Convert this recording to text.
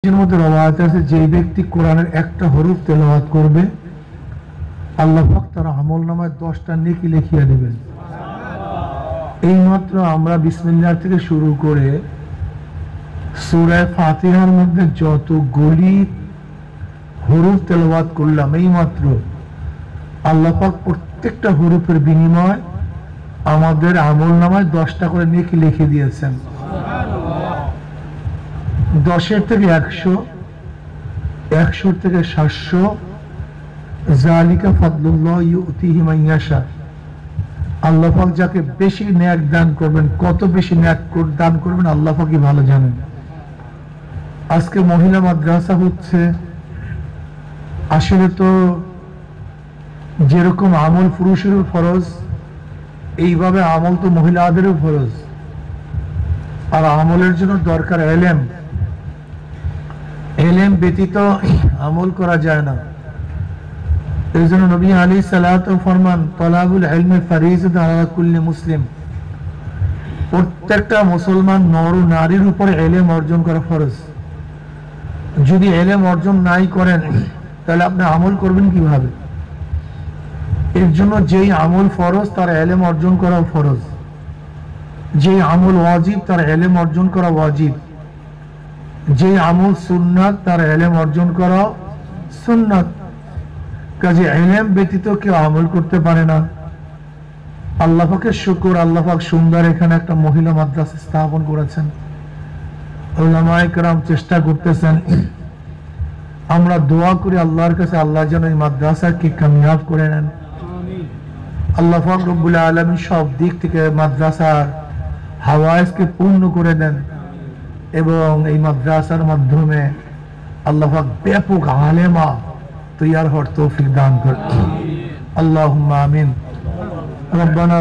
মধ্যে রওয়ায়াত আছে যে ব্যক্তি কোরআনের একটা হরফ তেলাওয়াত করবে আল্লাহ পাক তার আমলনামায় 10টা নেকি লিখিয়ে দেবেন। এইমাত্র আমরা বিসমিল্লাহ থেকে শুরু করে সূরা ফাতিহার মধ্যে যতগুলি হরফ তেলাওয়াত করলাম, এইমাত্র আল্লাহ পাক প্রত্যেকটা হরফের বিনিময়ে আমাদের আমলনামায় 10টা করে নেকি লিখে দিয়েছেন। 10 থেকে 100, 100 থেকে 700, জালিকা ফাদলুল্লাহ ইউতিহি মান ইয়াশা। আল্লাহ পাক যাকে বেশি নেক দান করবেন, কত বেশি নেক দান করবেন আল্লাহ পাকই ভালো জানেন। আজকে মহিলা মাদ্রাসা হচ্ছে, আসলে তো যেরকম আমল পুরুষেরও ফরজ, এইভাবে আমল তো মহিলাদেরও ফরজ। আর আমলের জন্য দরকার এলেম। এলেম ব্যতীত আমল করা যায় না। এই জন্য নবী আলাইহিস সালাতু ফরমান, তালাবুল ইলমি ফারিজাতুন আলা কুল্লি মুসলিম। প্রত্যেকটা মুসলমান নর ও নারীর উপরে এলেম অর্জন করা ফরজ। যদি এলেম অর্জন নাই করেন তাহলে আপনি আমল করবেন কিভাবে? এর জন্য যেই আমল ফরজ তার এলেম অর্জন করা ফরজ, যে আমল ওয়াজিব তার এলেম অর্জন করা ওয়াজিব, যে আমল সুন্নাত তার এলেম অর্জন করা সুন্নাত। কাজে এলেম ব্যতীত কেউ আমল করতে পারে না। আল্লাহ পাকের শুকর, আল্লাহ পাক সুন্দর এখানে একটা মহিলা মাদ্রাসা স্থাপন করেছেন। উলামায়ে কেরাম চেষ্টা করতেছেন। আমরা দোয়া করি আল্লাহর কাছে, আল্লাহ যেন এই মাদ্রাসাকে কামিয়াব করে নেন। আল্লাহ পাক রব্বুল আলামিন সব দিক থেকে মাদ্রাসার হাওয়াইজকে পূর্ণ করে দেন এবং এই মাদ্রাসার মাধ্যমে আল্লাহ পাক ব্যাপক আলেমা তৈয়ার হওয়ার তৌফিক দান করেন। আল্লাহুম্মা আমিন। রব্বানা